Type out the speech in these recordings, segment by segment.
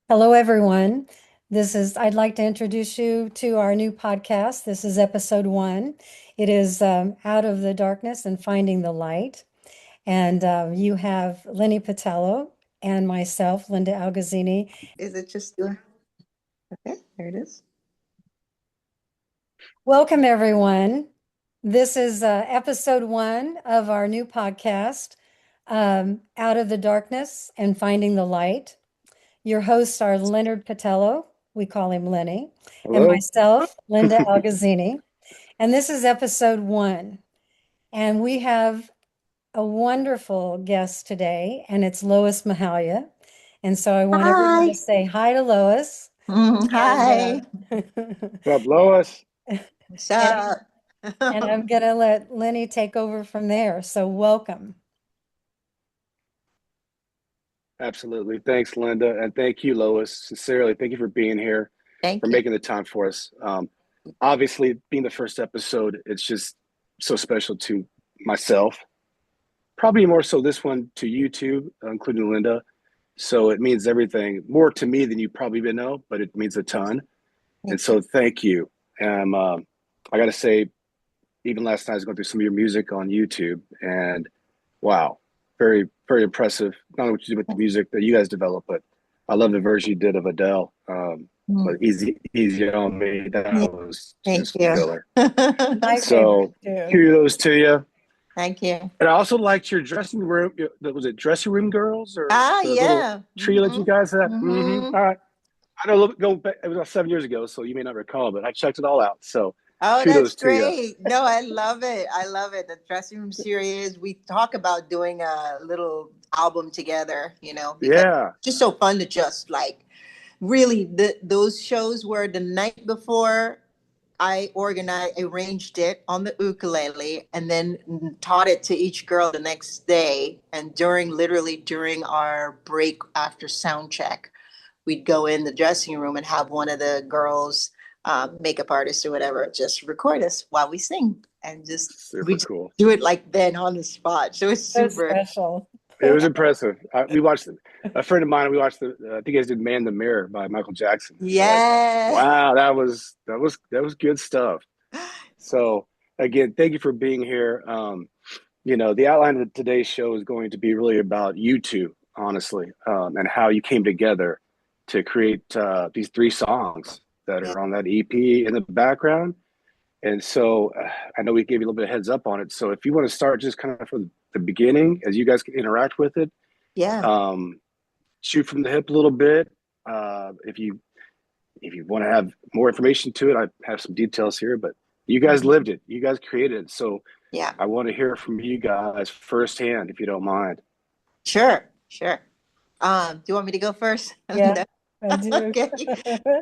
Hello, everyone. I'd like to introduce you to our new podcast. This is episode one. It is Out of the Darkness and Finding the Light. And you have Lenny Pittala and myself, Linda Algozzini. Is it just doing? Okay, there it is. Welcome, everyone. This is episode one of our new podcast, Out of the Darkness and Finding the Light. Your hosts are Leonard Pittala, we call him Lenny, and Hello. myself, Linda Algozzini. And this is episode one. And we have a wonderful guest today, and it's Lois Mahalia. And so I want everyone to Hi. say hi to Lois. Hi. And, What's up, Lois? What's up? and I'm going to let Lenny take over from there. So welcome. Absolutely. Thanks, Linda. And thank you, Lois. Sincerely, thank you for being here, Thank for you. making the time for us. Obviously, being the first episode, it's just so special to myself. Probably more so this one to you too, including Linda. So it means everything more to me than you probably even know, but it means a ton. And so thank you. I got to say, even last night I was going through some of your music on YouTube, and wow, very, very impressive. Not only what you did with the music that you guys developed, but I love the version you did of Adele. But easy on me. That Yeah, was thank just you. killer. My So favorite too. kudos to you. Thank you. And I also liked your dressing room. Was it dressing room girls or the little Yeah. trio that you guys had? Mm-hmm. All right. I know go back, it was about 7 years ago, so you may not recall, but I checked it all out. So Oh, that's kudos to you. great. No, I love it. I love it. The dressing room series. We talk about doing a little album together, because Yeah. it's just so fun to just like really those shows were the night before I arranged it on the ukulele and then taught it to each girl the next day. And literally during our break after sound check, we'd go in the dressing room and have one of the girls, makeup artists or whatever, just record us while we sing and we Super just cool. do it like then on the spot. So it's So super. special. It was impressive. We watched a friend of mine. We watched I think you guys did "Man in the Mirror" by Michael Jackson. And we're like, Yeah. wow, that was good stuff. So again, thank you for being here. The outline of today's show is going to be really about you two, honestly, and how you came together to create these three songs that Yeah. are on that EP in the background. And so I know we gave you a little bit of heads up on it. So if you want to start just kind of from the beginning, as you guys can interact with it, Yeah. um, shoot from the hip a little bit. If you want to have more information to it, I have some details here, but you guys Mhm. lived it. You guys created it. So Yeah. I want to hear from you guys firsthand, if you don't mind. Sure. Sure. Do you want me to go first, Yeah, Linda? I do. Okay.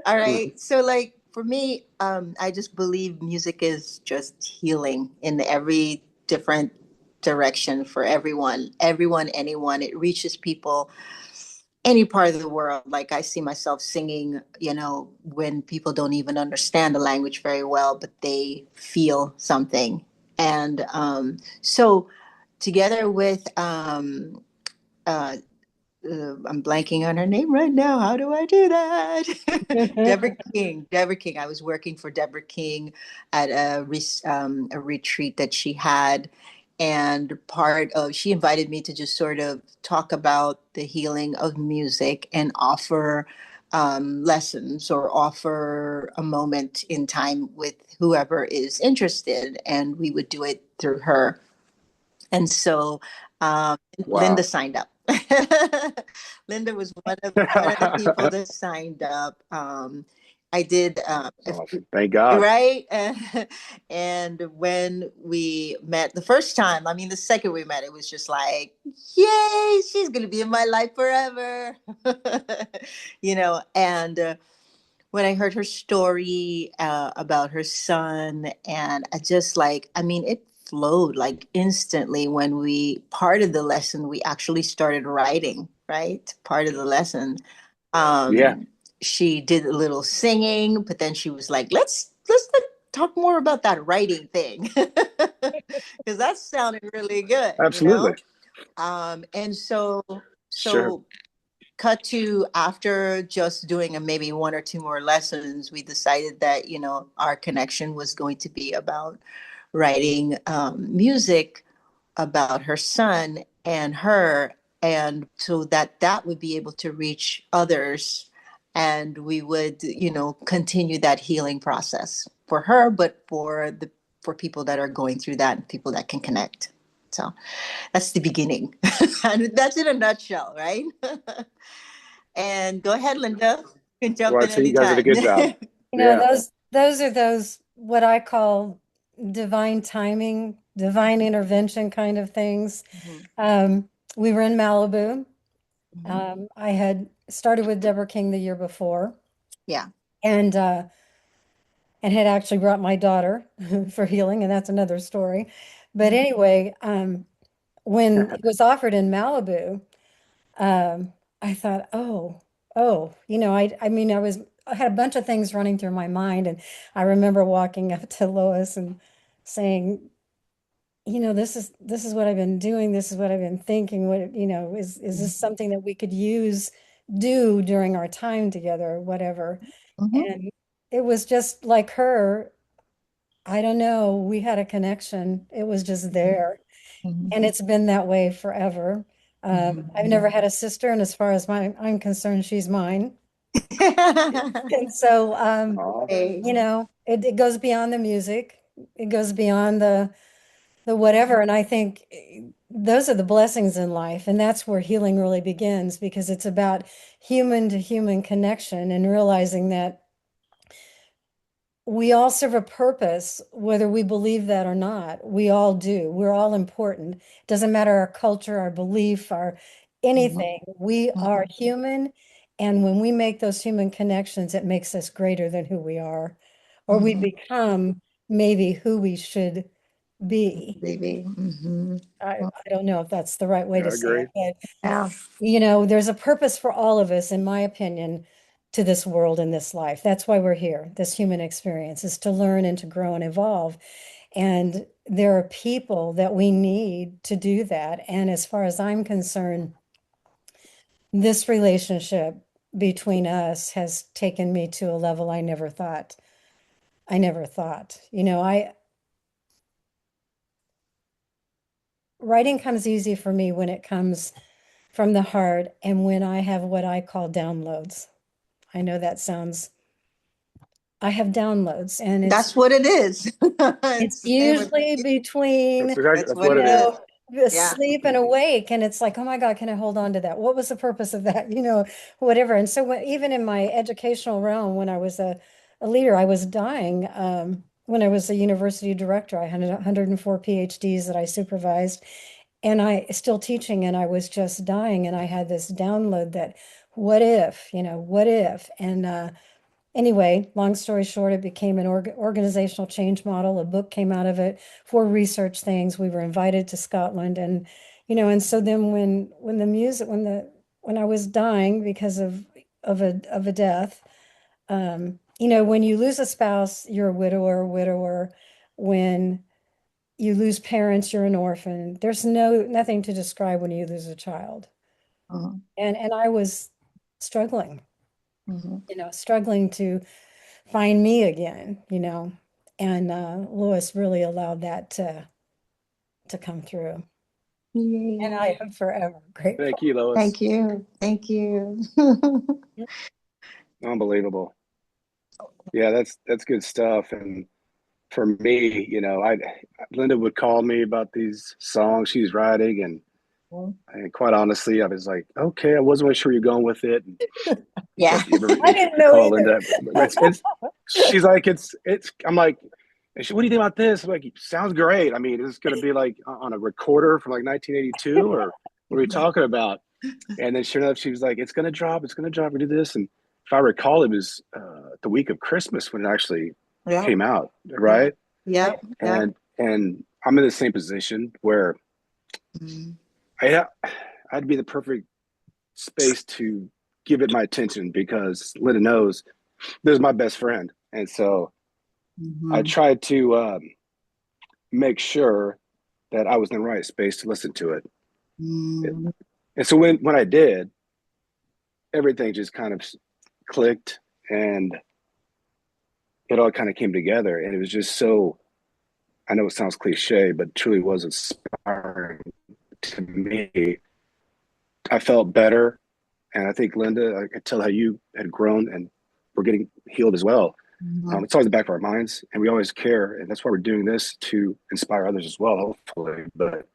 All right. So like for me, I just believe music is just healing in every different direction for everyone, anyone. It reaches people any part of the world. Like I see myself singing, when people don't even understand the language very well, but they feel something. And so together with uh, I'm blanking on her name right now. How do I do that? Deborah King. Deborah King. I was working for Deborah King at a retreat that she had. And she invited me to just sort of talk about the healing of music and offer lessons or offer a moment in time with whoever is interested. And we would do it through her. And so Linda Wow. signed up. Linda was one of the people that signed up. I did, Awesome. Thank God. right? And when we met the first time, I mean, the second we met, it was just like, yay, she's going to be in my life forever. And when I heard her story about her son, and I just like, I mean, it flowed like instantly when part of the lesson, we actually started writing, right? Part of the lesson. Yeah. She did a little singing, but then she was like, let's talk more about that writing thing. Because that sounded really good, Absolutely. And so, Sure. so cut to after just doing maybe one or two more lessons, we decided that, our connection was going to be about writing music about her son and her, and so that would be able to reach others, and we would, continue that healing process for her, but for people that are going through that and people that can connect. So that's the beginning. And that's in a nutshell, right? And go ahead, Linda. You can jump Well, in I'd say you guys did a anytime. good job. You know, Yeah. those are those what I call divine timing, divine intervention kind of things. Mhm, Um, we were in Malibu. mhm. I had started with Deborah King the year before, Yeah. and had actually brought my daughter for healing, and that's another story. But anyway, when it was offered in Malibu, I thought, I had a bunch of things running through my mind, and I remember walking up to Lois and saying, this is what I've been doing, this is what I've been thinking. What, is this something that we could do during our time together or whatever? Mhm, And it was just like her. I don't know. We had a connection. It was just there. mhm, And it's been that way forever. I've mhm. never had a sister, and as far as I'm concerned, she's mine. Mhm. And so, Aw. Hey. it goes beyond the music. It goes beyond the whatever. And I think those are the blessings in life. And that's where healing really begins, because it's about human to human connection and realizing that we all serve a purpose, whether we believe that or not. We all do. We're all important. It doesn't matter our culture, our belief, our Mhm, anything. We are mhm, human. And when we make those human connections, it makes us greater than who we are, or we mhm. become maybe who we should be. Baby. Mhm. I don't know if that's the right way Yeah, to I say agree. it, but Yeah. there's a purpose for all of us, in my opinion, to this world and this life. That's why we're here. This human experience is to learn and to grow and evolve. And there are people that we need to do that. And as far as I'm concerned, this relationship between us has taken me to a level I never thought. I never thought. Writing comes easy for me when it comes from the heart and when I have what I call downloads. I know that sounds, I have downloads, and That's what it is. it's It's the same with usually me. between, That's That's what what it it is. is. Yeah. asleep and awake, and it's like, oh my God, can I hold on to that? What was the purpose of that? Whatever. And so even in my educational realm, when I was a leader, I was dying. When I was a university director, I had 104 PhDs that I supervised, and I still teaching, and I was just dying, and I had this download that, what if? And anyway, long story short, it became an organizational change model. A book came out of it for research things. We were invited to Scotland, and so then when the music when I was dying because of a death, when you lose a spouse, you're a widower. When you lose parents, you're an orphan. There's nothing to describe when you lose a child. Mhm, And I was struggling, mhm. struggling to find me again, and Lois really allowed that to come through. And Yay. I am forever Thank grateful. you, Lois. Thank you. Thank you. Unbelievable. Yeah, that's good stuff. And for me, I Linda would call me about these songs she's writing, and quite honestly, I was like, okay, I wasn't really sure you're going with it. Yeah. But I didn't you know call either. Linda. It's she's like it's. I'm like, and she, what do you think about this? I'm like, sounds great. I mean, is this going to be like on a recorder from like 1982, or what are we talking about? And then sure enough, she was like, it's going to drop. It's going to drop. We do this, and if I recall, it was the week of Christmas when it actually Yep. came out, Yep. right? Yep. Yep. And I'm in the same position where Mhm. I had to be the perfect space to give it my attention because Linda knows this is my best friend, and so I Mhm. tried to make sure that I was in the right space to listen to it. Mhm. And so when I did, everything just kind of clicked, and it all kind of came together. And it was just so, I know it sounds cliche, but it truly was inspiring to me. I felt better. And I think, Linda, I could tell how you had grown and were getting healed as well. Mhm. It's always in the back of our minds, and we always care. And that's why we're doing this, to inspire others as well, hopefully. But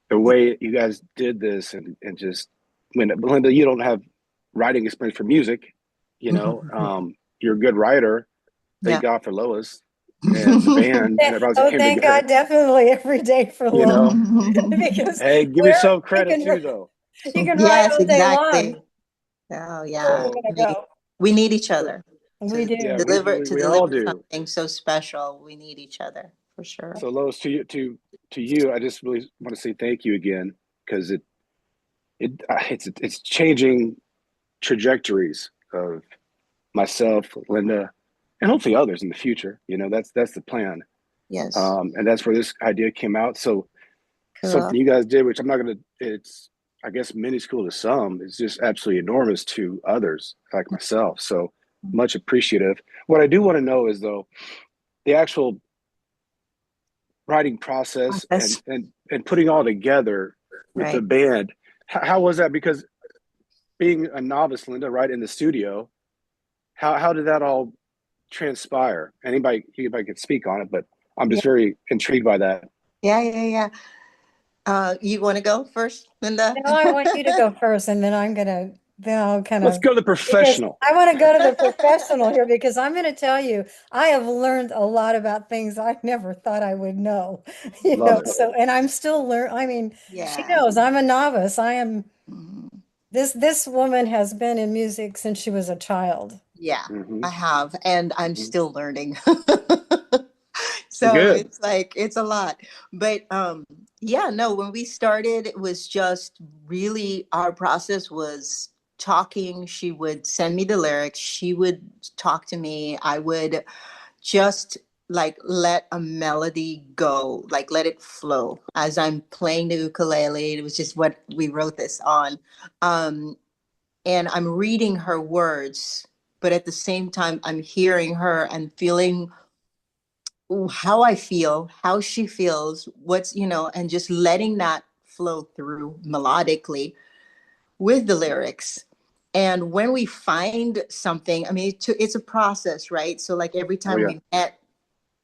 the way you guys did this, and just, when, Linda, you don't have writing experience for music, you're a good writer. Yeah. Thank God for Lois and the band and everybody that Oh, came thank together. God, definitely every day for You Lois. know, Because hey, give where yourself you credit too, though. can write Yes, all day long. exactly. Oh, Where yeah. are we So, gonna go? We need each other We to yeah, do. deliver we all do. something so special. We need each other for sure. So, Lois, to you, I just really want to say thank you again, because it's changing trajectories of myself, Linda, and hopefully others in the future. That's the plan. Yes. And that's where this idea came out. So Cool. something you guys did, which I'm not gonna, it's, I guess, minuscule to some, it's just absolutely enormous to others like myself. So much appreciative. What I do want to know is, though, the actual writing process and Yes. and putting all together with the Right. band. How was that? Because being a novice, Linda, right, in the studio, how did that all transpire? Anybody could speak on it, but I'm Yeah. just very intrigued by that. Yeah. You want to go first, Linda? No, I want you to go first, and then I'll kind Let's of, go to the because professional. I want to go to the professional here, because I'm going to tell you, I have learned a lot about things I never thought I would know, Love it. so, and I'm still I mean, she Yeah. knows I'm a novice. Mhm. This woman has been in music since she was a child. Yeah, Hmm. I have, and I'm Hmm. still learning. So Good. it's like it's a lot. But yeah, no, when we started, it was just really our process was talking. She would send me the lyrics, she would talk to me. I would just like let a melody go, like let it flow as I'm playing the ukulele. It was just what we wrote this on. Um, and I'm reading her words, but at the same time, I'm hearing her and feeling how I feel, how she feels, and just letting that flow through melodically with the lyrics. And when we find something, I mean, it's a process, right? So, like every Oh time yeah. we met,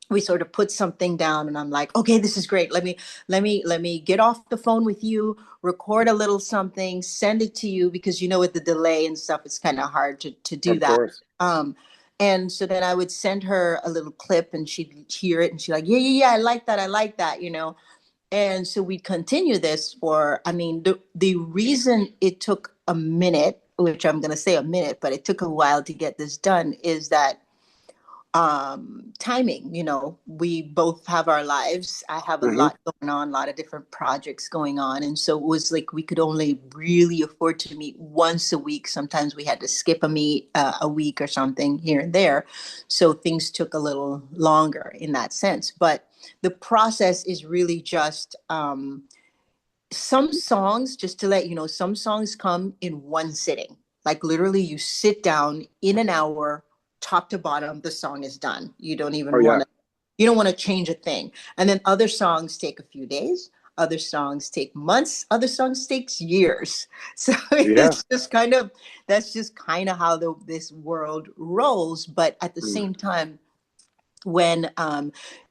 we sort of put something down, and I'm like, okay, this is great. Let me get off the phone with you, record a little something, send it to you, because with the delay and stuff, it's kind of hard to do Of that. course. And so then I would send her a little clip, and she'd hear it, and she's like, yeah, I like that. And so we continue this for, I mean, the reason it took a minute, which I'm going to say a minute, but it took a while to get this done, is that timing. We both have our lives. I have a Hmm. lot going on, a lot of different projects going on, and so it was like we could only really afford to meet once a week. Sometimes we had to skip a meet a week or something here and there, so things took a little longer in that sense. But the process is really just some songs, just to let you know, some songs come in one sitting. Like literally, you sit down in an hour, top to bottom, the song is done. You don't Oh even yeah. want to, you don't want to change a thing. And then other songs take a few days. Other songs take months. Other songs takes years. So Yeah. it's just kind of, that's just kind of how this world rolls. But at the Mm. same time, when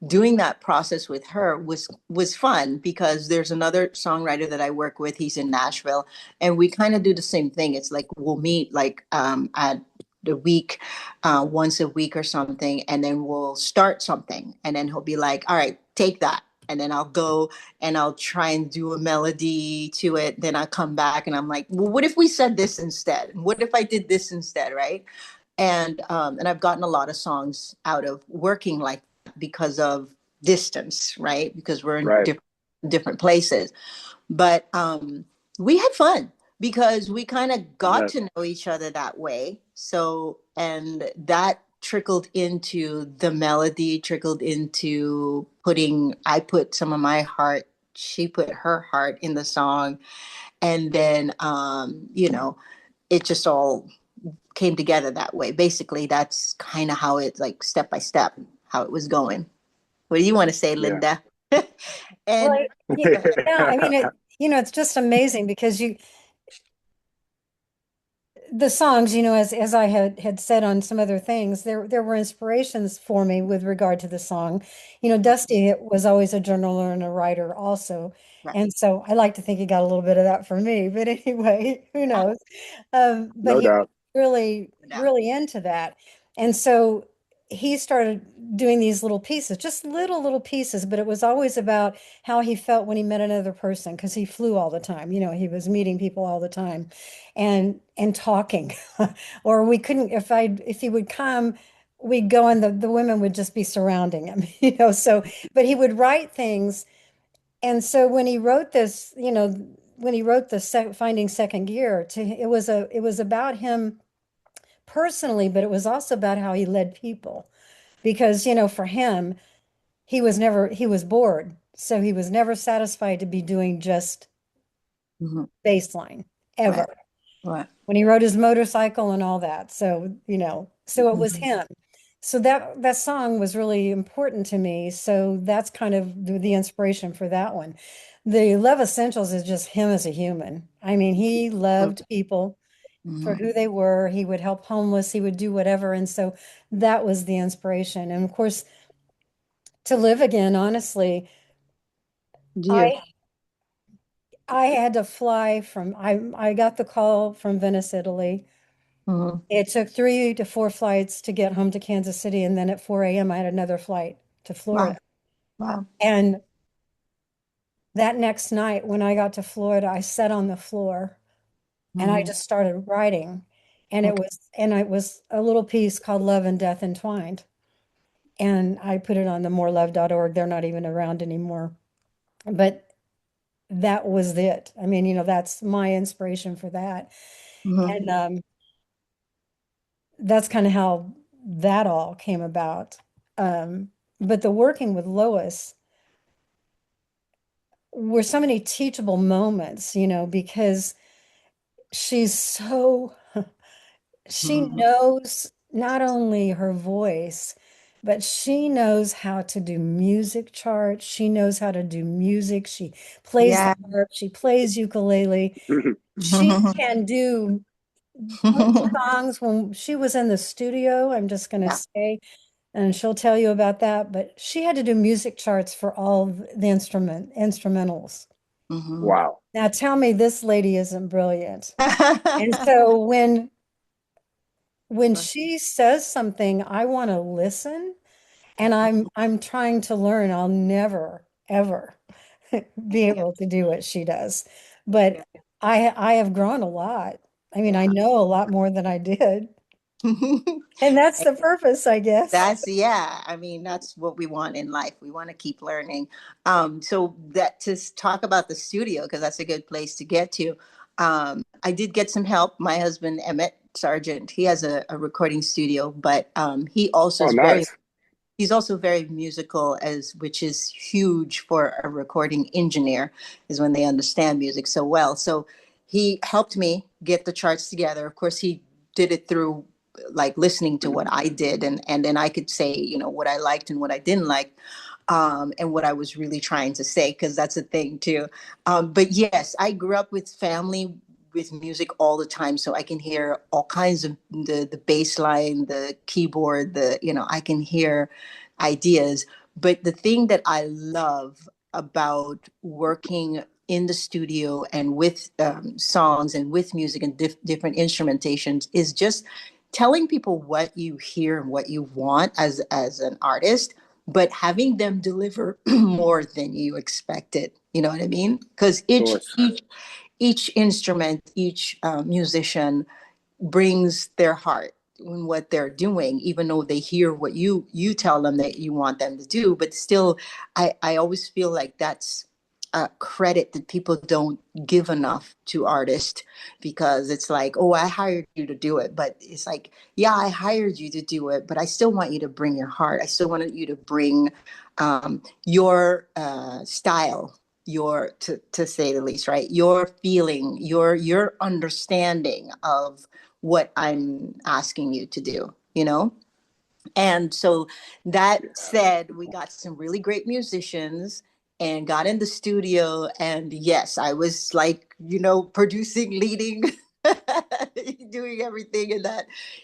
doing that process with her was fun, because there's another songwriter that I work with. He's in Nashville, and we kind of do the same thing. It's like we'll meet like at the week, once a week or something, and then we'll start something, and then he'll be like, all right, take that. And then I'll go and I'll try and do a melody to it. Then I come back and I'm like, well, what if we said this instead? And what if I did this instead? Right. And I've gotten a lot of songs out of working like that because of distance, right? Because we're in Right. different places. But we had fun because we kind of I got bet. to know each other that way. So, and that trickled into the melody, trickled into I put some of my heart she put her heart in the song. And then, it just all came together that way. Basically, that's kind of how it, like, step by step, how it was going. What do you want to say, Yeah. Linda? Well, And yeah, I mean, it's just amazing because the songs, as I had said on some other things, there were inspirations for me with regard to the song. Dusty was always a journaler and a writer also. right. And so I like to think he got a little bit of that from me. But anyway, who knows? But No he doubt. was really, Yeah. really into that. And so he started doing these little pieces, just little pieces, but it was always about how he felt when he met another person because he flew all the time. He was meeting people all the time and talking. Or we couldn't, if he would come, we'd go and the women would just be surrounding him, so but he would write things. And so when he wrote this, when he wrote the Finding Second Gear, it was about him personally, but it was also about how he led people. Because, for him, he was bored. So he was never satisfied to be doing just Mhm. bass line ever. Right. Right. When he rode his motorcycle and all that. So, so it was Mhm. him. So that song was really important to me. So that's kind of the inspiration for that one. The Love Essentials is just him as a human. I mean, he loved people for Mhm. who they were. He would help homeless, he would do whatever. And so that was the inspiration. And of course, To Live Again, honestly, Dear. I I had to fly from I got the call from Venice, Italy. Mhm. It took 3 to 4 flights to get home to Kansas City, and then at 4 a.m. I had another flight to Wow. Florida. Wow. And that next night when I got to Florida, I sat on the floor and I Mhm. just started writing. And Okay. it was a little piece called Love and Death Entwined. And I put it on the morelove.org. They're not even around anymore. But that was it. I mean, that's my inspiration for that. Mhm. And that's kind of how that all came about. Um, but the working with Lois were so many teachable moments, because she's so, she Mhm. knows not only her voice, but she knows how to do music charts. She knows how to do music. She plays the Yeah. harp. She plays ukulele. She can do songs when she was in the studio. I'm just going to Yeah. say, and she'll tell you about that. But she had to do music charts for all of the instrumentals. Mhm. Wow. Now tell me this lady isn't brilliant. And so when she says something, I want to listen, and I'm trying to learn. I'll never ever be Yeah. able to do what she does. But I have grown a lot. I mean, I Yeah. know a lot more than I did. And that's the purpose, I guess. That's, yeah, I mean, that's what we want in life. We want to keep learning. So that, to talk about the studio, because that's a good place to get to. I did get some help. My husband, Emmett Sargent, he has a recording studio, but he also Oh, is very, nice. he's also very musical, as which is huge for a recording engineer, is when they understand music so well. So he helped me get the charts together. Of course, he did it through, like, listening to what I did, and then I could say, what I liked and what I didn't like, and what I was really trying to say, because that's a thing too. But yes, I grew up with family with music all the time, so I can hear all kinds of the bass line, the keyboard, I can hear ideas. But the thing that I love about working in the studio and with songs and with music and different instrumentations is just telling people what you hear and what you want as an artist, but having them deliver more than you expected. You know what I mean? Because Of each course. each each instrument, each musician brings their heart in what they're doing, even though they hear what you tell them that you want them to do. But still, I always feel like that's a credit that people don't give enough to artists, because it's like, oh, I hired you to do it, but it's like, yeah, I hired you to do it, but I still want you to bring your heart. I still want you to bring your style your, to say the least, right? Your feeling, your understanding of what I'm asking you to do, you know? And so that said, we got some really great musicians and got in the studio. And yes, I was like, producing, leading, doing everything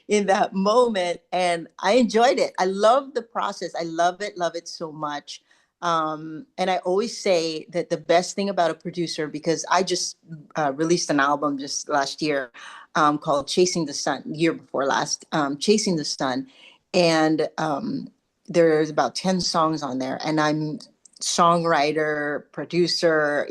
in that moment. And I enjoyed it. I love the process. I love it so much. And I always say that the best thing about a producer, because I just released an album just last year called Chasing the Sun, year before last, Chasing the Sun. And there's about 10 songs on there, and I'm songwriter, producer,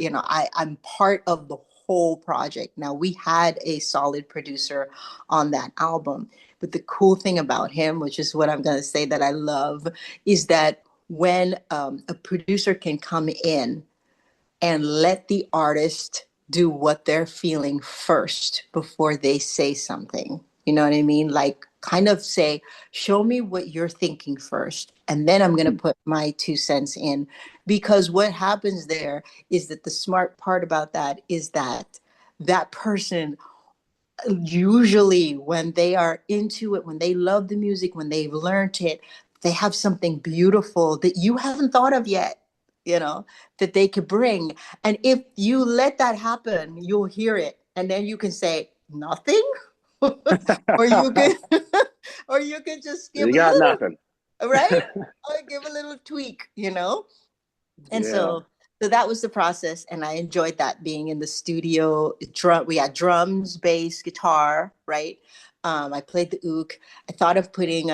I'm part of the whole project. Now, we had a solid producer on that album, but the cool thing about him, which is what I'm going to say that I love, is that when a producer can come in and let the artist do what they're feeling first before they say something. You know what I mean? Like, kind of say, show me what you're thinking first, and then I'm going to put my 2 cents in. Because what happens there is that the smart part about that is that that person, usually when they are into it, when they love the music, when they've learned it, they have something beautiful that you haven't thought of yet, that they could bring. And if you let that happen, you'll hear it. And then you can say nothing, or you can, or you can just give You a got little, nothing. right? Or give a little tweak. And Yeah. so that was the process, and I enjoyed that, being in the studio. We had drums, bass, guitar, right? I played the ook. I thought of putting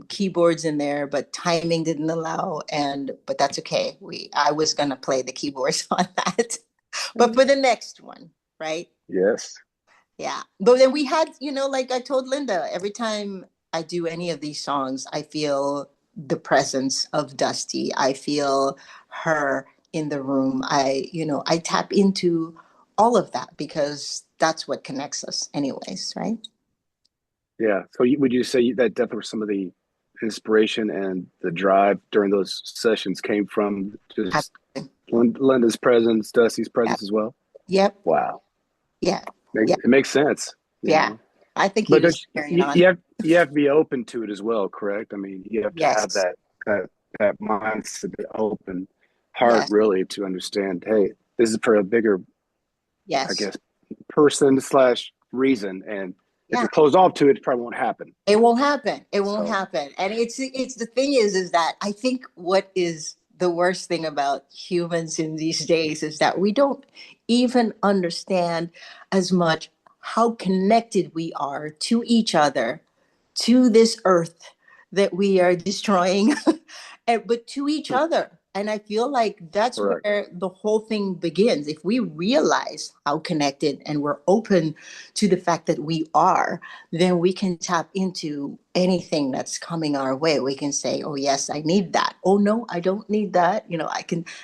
keyboards in there, but timing didn't allow. But that's okay. I was gonna play the keyboards on that, but for the next one, right? Yes. Yeah. But then we had, like I told Linda, every time I do any of these songs, I feel the presence of Dusty. I feel her in the room. I tap into all of that because that's what connects us anyways, right? Yeah. So would you say that definitely some of the inspiration and the drive during those sessions came from just Absolutely. Linda's presence, Dusty's Yeah. presence as well? Yep. Wow. Yeah. Yeah. It makes sense, Yeah. I think he But was carrying on. you have to be open to it as well, correct? I mean, you have to have Yes. that that mindset, the open heart, Yes. really, to understand. Hey, this is for a bigger, I Yes. guess, person slash reason, and if Yeah. you're closed off to it, it probably won't happen. It won't happen. It won't So happen. And it's the thing is that I think what is the worst thing about humans in these days is that we don't even understand as much how connected we are to each other, to this earth that we are destroying, but to each other. And I feel like that's correct. where the whole thing begins. If we realize how connected and we're open to the fact that we are, then we can tap into anything that's coming our way. We can say, oh yes, I need that. Oh no, I don't need that.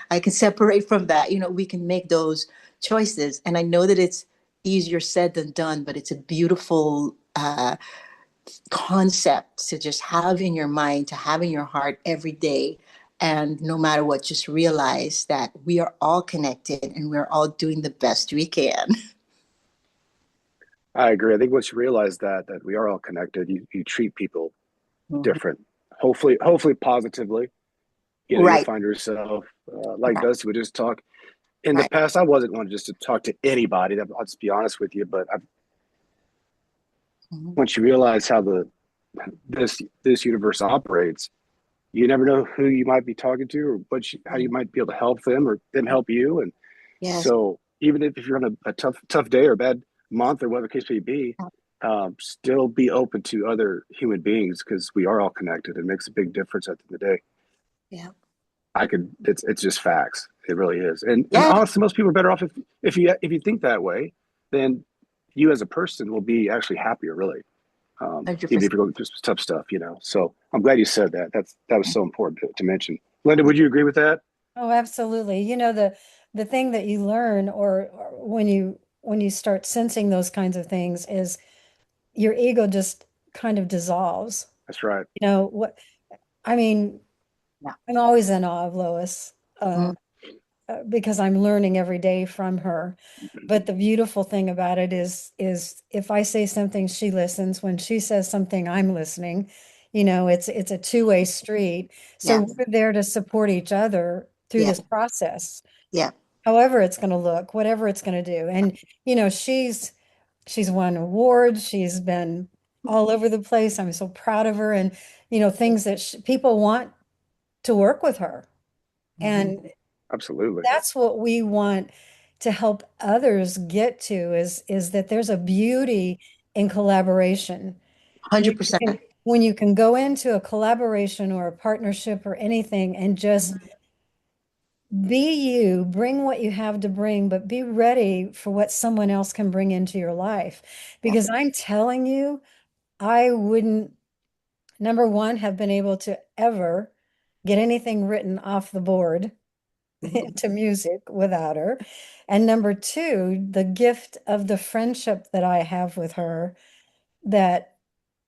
I can separate from that. We can make those choices. And I know that it's easier said than done, but it's a beautiful concept to just have in your mind, to have in your heart every day. And no matter what, just realize that we are all connected and we're all doing the best we can. I agree. I think once you realize that we are all connected, you treat people Mhm. different. Hopefully positively. You'll Right, find yourself like right, Dusty would just talk. In the right. past, I wasn't one just to talk to anybody. I'll just be honest with you. But Mhm. once you realize how this universe operates, you never know who you might be talking to, or how you might be able to help them, or them help you. And Yes. so, even if you're on a tough day or a bad month or whatever the case may be, still be open to other human beings because we are all connected. It makes a big difference at the end of the day. Yeah. It's just facts. It really is. And Yeah. honestly, most people are better off if you think that way, then you as a person will be actually happier, really. Even 100%. if you're going through some tough stuff. So I'm glad you said that. That was so important to mention. Linda, would you agree with that? Oh, absolutely. The thing that you learn or when you start sensing those kinds of things is your ego just kind of dissolves. That's right. What I mean, Yeah. I'm always in awe of Lois. Mhm. because I'm learning every day from her. But the beautiful thing about it is if I say something, she listens. When she says something, I'm listening. It's a two-way street. So Yes. we're there to support each other through Yeah. this process, Yeah. however it's going to look, whatever it's going to do. And she's won awards. She's been all over the place. I'm so proud of her, and things that people want to work with her. And Absolutely. that's what we want to help others get to is that there's a beauty in collaboration. When you 100%. when you can go into a collaboration or a partnership or anything and just be you, bring what you have to bring, but be ready for what someone else can bring into your life. Because I'm telling you, I wouldn't, number one, have been able to ever get anything written off the board to music without her. And number two, the gift of the friendship that I have with her, that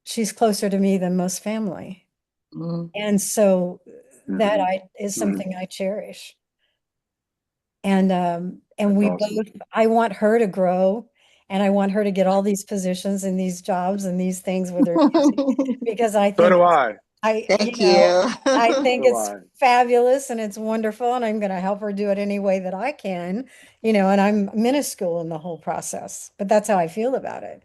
she's closer to me than most family. Mhm. And so that Mhm. is Mhm. something I cherish. And That's we awesome. both, I want her to grow, and I want her to get all these positions and these jobs and these things with her music, because I So think do I. Thank you. I think So do it's I. fabulous and it's wonderful, and I'm going to help her do it any way that I can, and I'm minuscule in the whole process, but that's how I feel about it.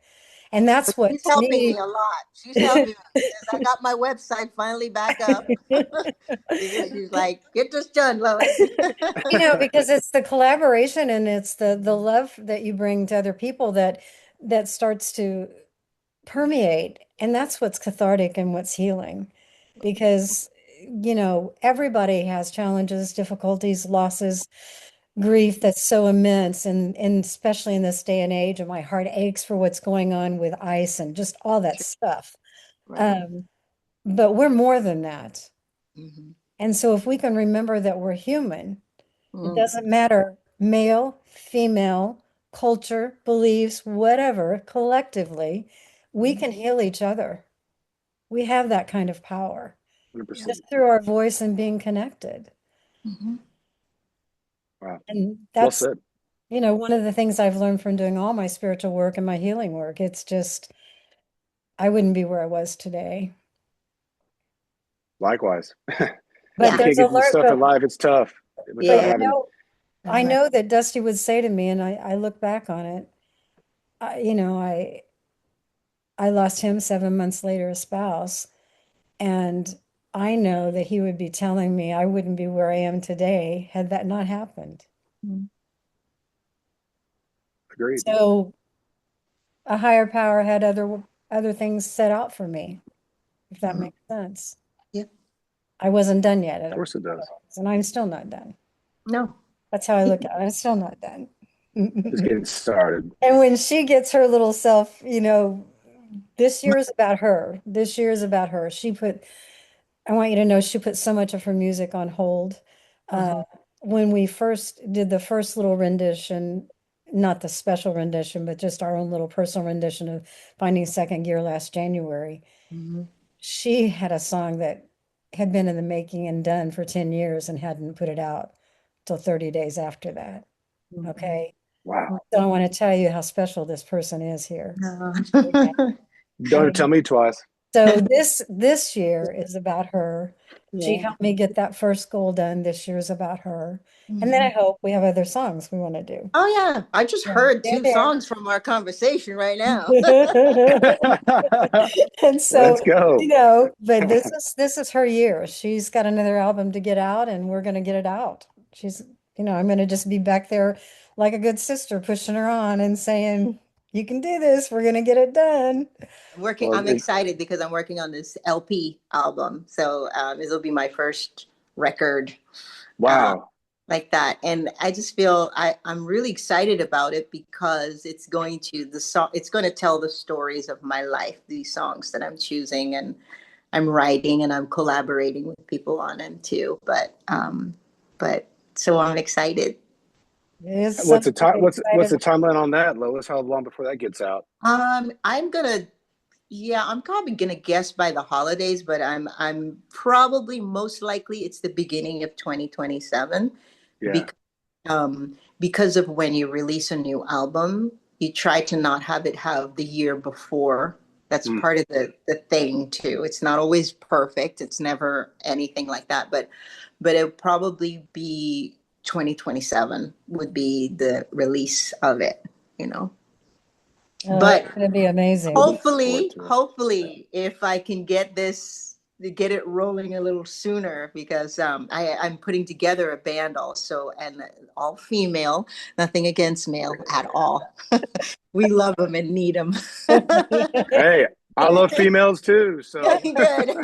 And that's what, She's to helping me me, a lot. She's helping me because I got my website finally back up. She's like, get this done, Lois. because it's the collaboration and it's the love that you bring to other people that starts to permeate. And that's what's cathartic and what's healing, because everybody has challenges, difficulties, losses, grief that's so immense, and especially in this day and age, and my heart aches for what's going on with ICE and just all that stuff. Right. um, but we're more than that. Mhm. And so if we can remember that we're human, it Mm. doesn't matter, male, female, culture, beliefs, whatever, collectively we can heal each other. We have that kind of power 100%. just through our voice and being connected. Mhm. Wow. And Well that's, said. one of the things I've learned from doing all my spiritual work and my healing work. It's just, I wouldn't be where I was today. Likewise. But Yeah. You can't there's a get this learn, stuff in life. It's tough but without Yeah. having. I know that Dusty would say to me, and I look back on it, I lost him 7 months later, a spouse, and I know that he would be telling me I wouldn't be where I am today had that not happened. Mhm. Agreed. So a higher power had other things set out for me, if that Mhm. makes sense. Yeah. I wasn't done yet, Of course it does. and I'm still not done. No. That's how I look at it. I'm still not done. Just getting started. And when she gets her little self, this year is about her. This year is about her. I want you to know she put so much of her music on hold. Uh, Mhm. when we first did the first little rendition, not the special rendition, but just our own little personal rendition of Finding Second Gear last January, Mhm. she had a song that had been in the making and done for 10 years and hadn't put it out till 30 days after that. Mhm. Okay. Wow. So I want to tell you how special this person is here. No. Don't tell me twice. So this year is about her. She Yeah. helped me get that first goal done. This year is about her. And then I Mhm. hope we have other songs we want to do. Oh yeah, I just Yeah, heard they're two there. songs from our conversation right now. And so, Let's go. but this is her year. She's got another album to get out, and we're gonna get it out. She's, I'm gonna just be back there like a good sister, pushing her on and saying, "You can do this. We're gonna get it done." Well, I'm excited because I'm working on this LP album. So this will be my first record um, wow. like that. And I just feel I'm really excited about it because it's going to tell the stories of my life, these songs that I'm choosing and I'm writing, and I'm collaborating with people on them too. But so I'm excited. It is What's the something time? to What's be what's the excited. timeline on that, Lois? How long before that gets out? I'm gonna Yeah, I'm probably gonna guess by the holidays, but I'm probably most likely it's the beginning of 2027 Yeah. because because of when you release a new album, you try to not have it have the year before. That's part of the thing too. It's not always perfect. It's never anything like that, but it'll probably be 2027 would be the release of it, you know. But it's going to be amazing. hopefully, if I can get it rolling a little sooner, because I'm putting together a band also, and all female, nothing against male at all. We love them and need them. Hey, I love females too, so Good.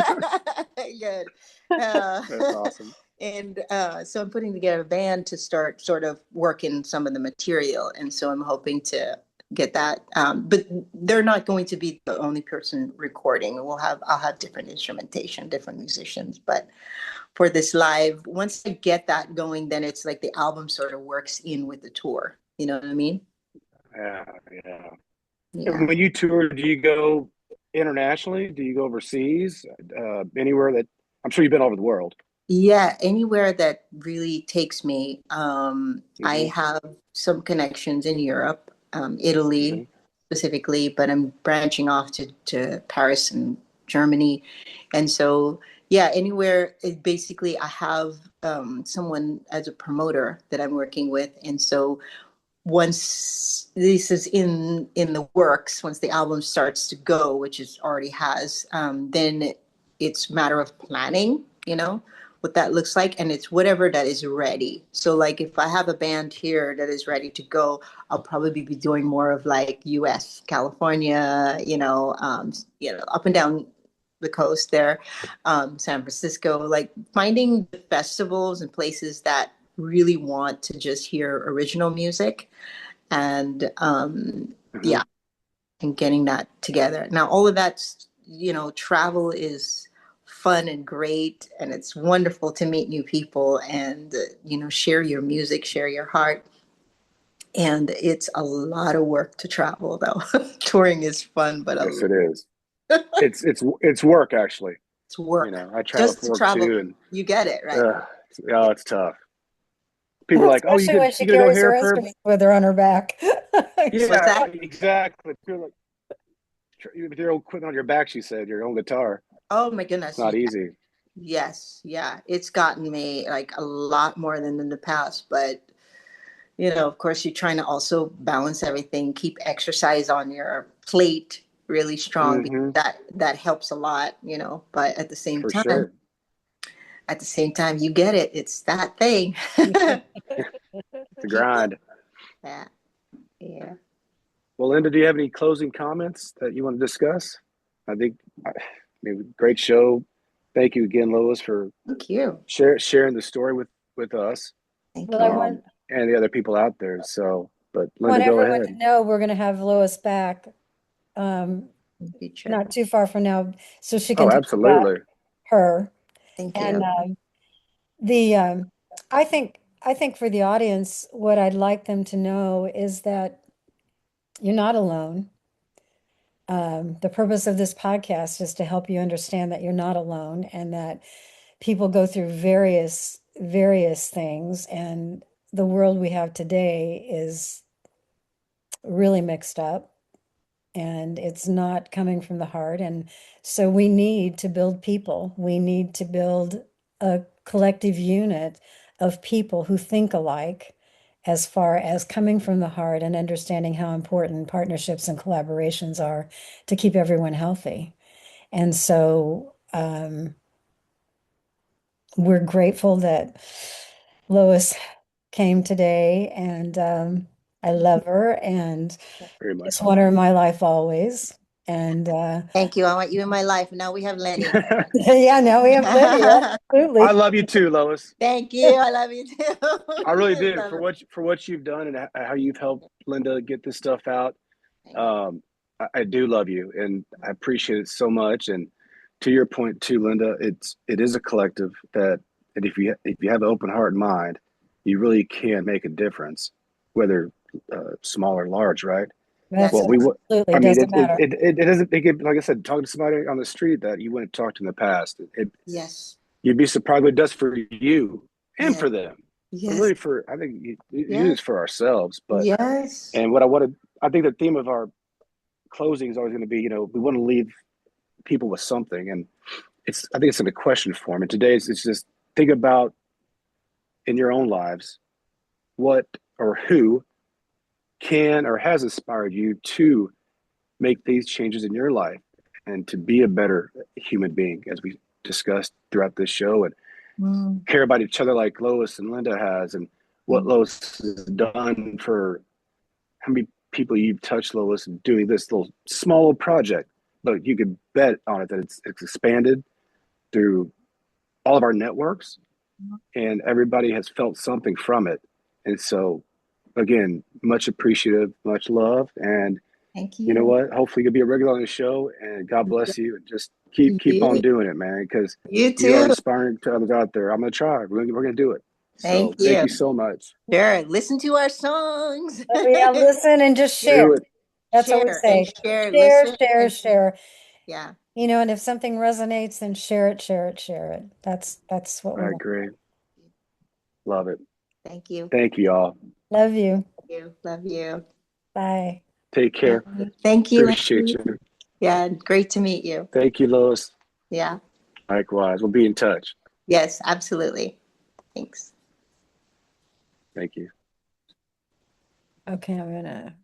Good. that's awesome. And so I'm putting together a band to start sort of working some of the material, and so I'm hoping to get that. But they're not going to be the only person recording. I'll have different instrumentation, different musicians. But for this live, once I get that going, then it's like the album sort of works in with the tour. You know what I mean? Yeah. Yeah. And when you tour, do you go internationally? Do you go overseas? Anywhere that I'm sure you've been all over the world. Yeah, anywhere that really takes me. I have some connections in Europe, Italy specifically, but I'm branching off to Paris and Germany. And so, yeah, anywhere, basically I have someone as a promoter that I'm working with. And so once this is in the works, once the album starts to go, which it already has, then it's a matter of planning, you know, what that looks like, and it's whatever that is ready. So like if I have a band here that is ready to go, I'll probably be doing more of like US, California, up and down the coast there, San Francisco, like finding the festivals and places that really want to just hear original music, and yeah, and getting that together. Now all of that's, travel is fun and great, and it's wonderful to meet new people and share your music, share your heart. And it's a lot of work to travel though. Touring is fun, but yes, it is. It's work actually. It's work. I travel just to travel too, and you get it right. It's tough. People are like, "Oh, Especially when she you gonna go carries her here for?" instruments with her on her back. Yeah, exactly. People like, with your own equipment on your back, she said, your own guitar. Oh my goodness, it's not easy. Yes, yeah, it's gotten me like a lot more than in the past, but of course, you're trying to also balance everything, keep exercise on your plate really strong, because that helps a lot, but at the same time, you get it. It's that thing. It's a grind. Yeah. Well, Linda, do you have any closing comments that you want to discuss? I think great show. Thank you again, Lois, for sharing the story with us. Thank you. And the other people out there. So, but I Linda, want go everyone ahead. to know we're going to have Lois back not too far from now, so she can talk absolutely. about her. Thank you. And I think for the audience, what I'd like them to know is that you're not alone. The purpose of this podcast is to help you understand that you're not alone, and that people go through various things, and the world we have today is really mixed up, and it's not coming from the heart. And so we need to build people. We need to build a collective unit of people who think alike, as far as coming from the heart and understanding how important partnerships and collaborations are to keep everyone healthy. And so we're grateful that Lois came today, and I love her, and Very much. just want her in my life always. And thank you. I want you in my life. Now we have Lenny. yeah, now we have Lenny. Absolutely. I love you too, Lois. Thank you. I love you too. I really do, for what you've done and how you've helped Linda get this stuff out. I do love you, and I appreciate it so much. And to your point too, Linda, it is a collective that if you have an open heart and mind, you really can make a difference, whether small or large, right? Absolutely. Doesn't matter. It doesn't. Like I said, talking to somebody on the street that you wouldn't talk to in the past. Yes. You'd be surprised what it does for you and for them. but Yes. really for, I think you Yes. use for ourselves. But, Yes. and what I think the theme of our closing is always going to be, we want to leave people with something. And I think it's in the question form. And today it's just think about in your own lives, what or who can or has inspired you to make these changes in your life and to be a better human being, as we discussed throughout this show, and Mm. care about each other like Lois and Linda has, and what Mm. Lois has done for how many people you've touched, Lois, and doing this little small project. But you could bet on it that it's expanded through all of our networks, and everybody has felt something from it. And so, again, much appreciative, much love, and Thank you know you. what? Hopefully you'll be a regular on the show, and God bless you, and just keep on You, doing it, man, because you you are too. inspiring to others out there. I'm gonna try. We're gonna do it. Thank So thank you. you so much. Sure. Listen to our songs. Oh, yeah, listen and just share. Do it. That's what we Share and say. share. Share, Listen share, and share. yeah. And if something resonates, then share it, share it, share it. That's what we I want. agree. Love it. Thank you. Thank you all. Love you. Love you. Bye. Take care. Thank you. Appreciate you. Yeah. Great to meet you. Thank you, Lois. Yeah. Likewise. We'll be in touch. Yes, absolutely. Thanks. Thank you. Okay, I'm gonna